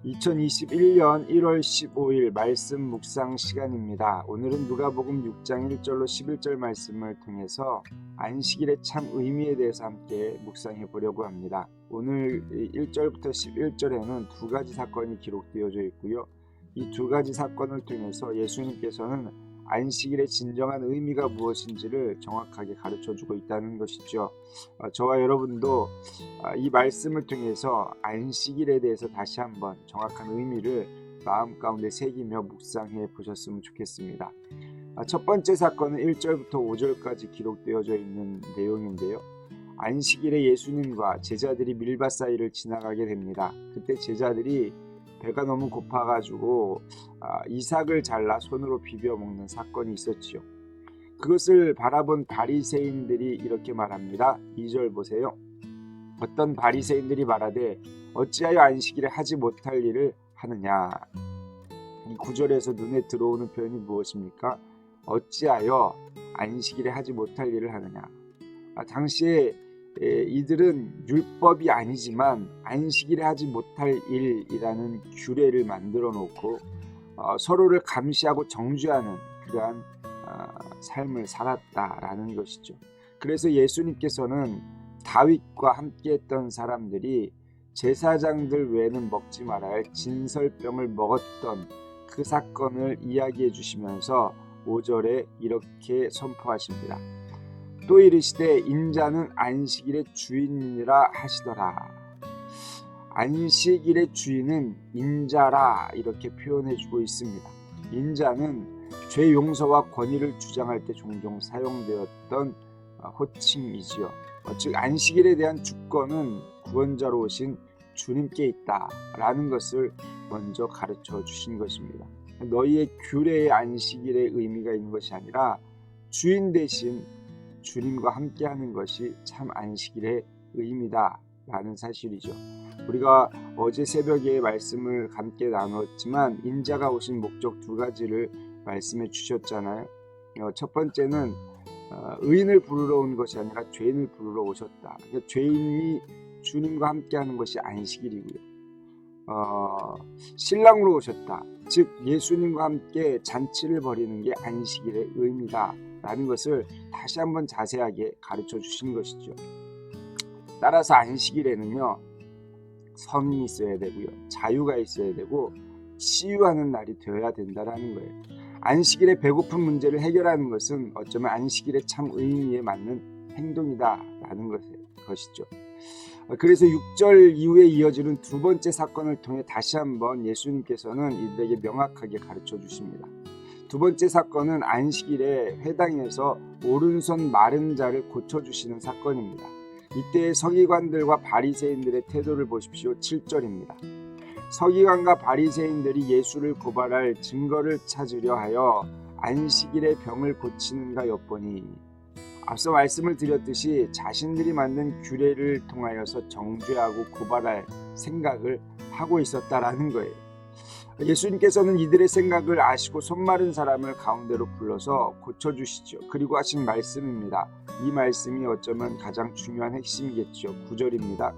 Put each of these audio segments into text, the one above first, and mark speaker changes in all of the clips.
Speaker 1: 2021년 1월 15일 말씀 묵상 시간입니다. 오늘은 누가복음 6장 1절로 11절 말씀을 통해서 안식일의 참 의미에 대해서 함께 묵상해 보려고 합니다. 오늘 1절부터 11절에는 두 가지 사건이 기록되어져 있고요. 이 두 가지 사건을 통해서 예수님께서는 안식일의 진정한 의미가 무엇인지를 정확하게 가르쳐주고 있다는 것이죠. 저와 여러분도 이 말씀을 통해서 안식일에 대해서 다시 한번 정확한 의미를 마음 가운데 새기며 묵상해 보셨으면 좋겠습니다. 첫 번째 사건은 1절부터 5절까지 기록되어져 있는 내용인데요. 안식일에 예수님과 제자들이 밀밭 사이를 지나가게 됩니다. 그때 제자들이 배가 너무 고파가지고 이삭을 잘라 손으로 비벼 먹는 사건이 있었지요. 그것을 바라본 바리새인들이 이렇게 말합니다. 2절 보세요. 어떤 바리새인들이 말하되 어찌하여 안식일에 하지 못할 일을 하느냐. 이 9절에서 눈에 들어오는 표현이 무엇입니까? 어찌하여 안식일에 하지 못할 일을 하느냐. 당시에 이들은 율법이 아니지만 안식일에 하지 못할 일이라는 규례를 만들어 놓고 서로를 감시하고 정죄하는 그러한 삶을 살았다라는 것이죠. 그래서 예수님께서는 다윗과 함께했던 사람들이 제사장들 외에는 먹지 말아야 할 진설병을 먹었던 그 사건을 이야기해 주시면서 5절에 이렇게 선포하십니다. 또 이르시되 인자는 안식일의 주인이라 하시더라. 안식일의 주인은 인자라 이렇게 표현해주고 있습니다. 인자는 죄 용서와 권위를 주장할 때 종종 사용되었던 호칭이지요. 즉 안식일에 대한 주권은 구원자로 오신 주님께 있다라는 것을 먼저 가르쳐 주신 것입니다. 너희의 규례의 안식일의 의미가 있는 것이 아니라 주인 대신 주님과 함께하는 것이 참 안식일의 의미다라는 사실이죠. 우리가 어제 새벽에 말씀을 함께 나눴지만 인자가 오신 목적 두 가지를 말씀해 주셨잖아요. 첫 번째는 의인을 부르러 온 것이 아니라 죄인을 부르러 오셨다. 그러니까 죄인이 주님과 함께하는 것이 안식일이고요. 신랑으로 오셨다. 즉 예수님과 함께 잔치를 벌이는 게 안식일의 의미다 라는 것을 다시 한번 자세하게 가르쳐 주신 것이죠. 따라서 안식일에는요, 성이 있어야 되고요, 자유가 있어야 되고 치유하는 날이 되어야 된다라는 거예요. 안식일의 배고픈 문제를 해결하는 것은 어쩌면 안식일의 참 의미에 맞는 행동이다라는 것이죠. 그래서 6절 이후에 이어지는 두 번째 사건을 통해 다시 한번 예수님께서는 이들에게 명확하게 가르쳐 주십니다. 두 번째 사건은 안식일에 회당에서 오른손 마른 자를 고쳐주시는 사건입니다. 이때 서기관들과 바리새인들의 태도를 보십시오. 7절입니다. 서기관과 바리새인들이 예수를 고발할 증거를 찾으려 하여 안식일에 병을 고치는가 엿보니 앞서 말씀을 드렸듯이 자신들이 만든 규례를 통하여서 정죄하고 고발할 생각을 하고 있었다라는 거예요. 예수님께서는 이들의 생각을 아시고 손 마른 사람을 가운데로 불러서 고쳐주시죠. 그리고 하신 말씀입니다. 이 말씀이 어쩌면 가장 중요한 핵심이겠죠. 9절입니다.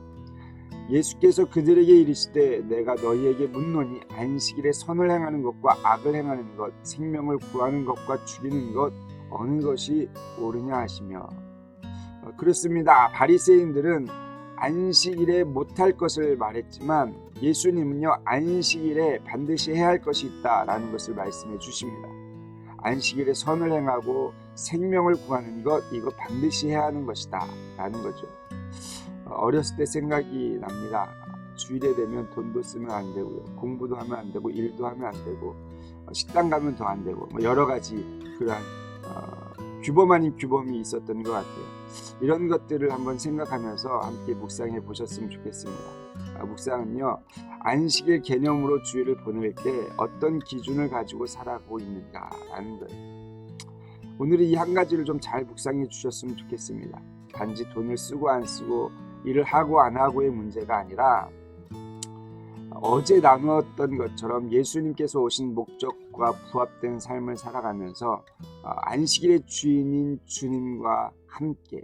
Speaker 1: 예수께서 그들에게 이르시되 내가 너희에게 묻노니 안식일에 선을 행하는 것과 악을 행하는 것, 생명을 구하는 것과 죽이는 것 어느 것이 옳으냐 하시며. 그렇습니다. 바리새인들은 안식일에 못할 것을 말했지만 예수님은요, 안식일에 반드시 해야 할 것이 있다라는 것을 말씀해 주십니다. 안식일에 선을 행하고 생명을 구하는 것, 이거 반드시 해야 하는 것이다 라는 거죠. 어렸을 때 생각이 납니다. 주일에 되면 돈도 쓰면 안 되고요, 공부도 하면 안 되고, 일도 하면 안 되고, 식당 가면 더 안 되고, 여러 가지 그러한 규범 아닌 규범이 있었던 것 같아요. 이런 것들을 한번 생각하면서 함께 묵상해 보셨으면 좋겠습니다. 묵상은요, 안식일 개념으로 주일을 보낼 때 어떤 기준을 가지고 살아가고 있는가라는 거예요. 오늘 이 한 가지를 좀 잘 묵상해 주셨으면 좋겠습니다. 단지 돈을 쓰고 안 쓰고 일을 하고 안 하고의 문제가 아니라 어제 나누었던 것처럼 예수님께서 오신 목적과 부합된 삶을 살아가면서 안식일의 주인인 주님과 함께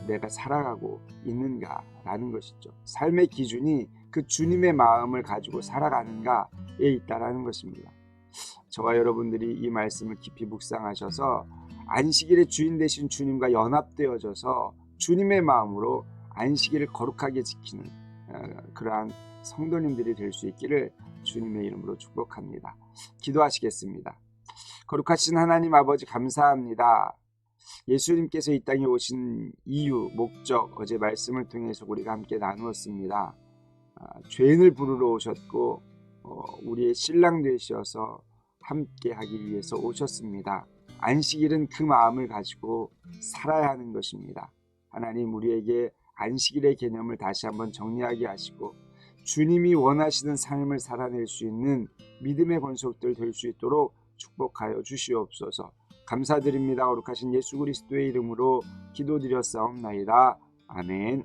Speaker 1: 내가 살아가고 있는가라는 것이죠. 삶의 기준이 그 주님의 마음을 가지고 살아가는가에 있다라는 것입니다. 저와 여러분들이 이 말씀을 깊이 묵상하셔서 안식일의 주인 되신 주님과 연합되어져서 주님의 마음으로 안식일을 거룩하게 지키는 그러한 성도님들이 될 수 있기를 주님의 이름으로 축복합니다. 기도하시겠습니다. 거룩하신 하나님 아버지, 감사합니다. 예수님께서 이 땅에 오신 이유, 목적, 어제 말씀을 통해서 우리가 함께 나누었습니다. 죄인을 부르러 오셨고 우리의 신랑 되셔서 함께 하기 위해서 오셨습니다. 안식일은 그 마음을 가지고 살아야 하는 것입니다. 하나님, 우리에게 안식일의 개념을 다시 한번 정리하게 하시고 주님이 원하시는 삶을 살아낼 수 있는 믿음의 권속들 될 수 있도록 축복하여 주시옵소서. 감사드립니다. 거룩하신 예수 그리스도의 이름으로 기도드렸사옵나이다. 아멘.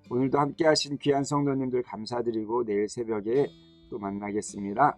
Speaker 1: 오늘도 함께 하신 귀한 성도님들 감사드리고 내일 새벽에 또 만나겠습니다.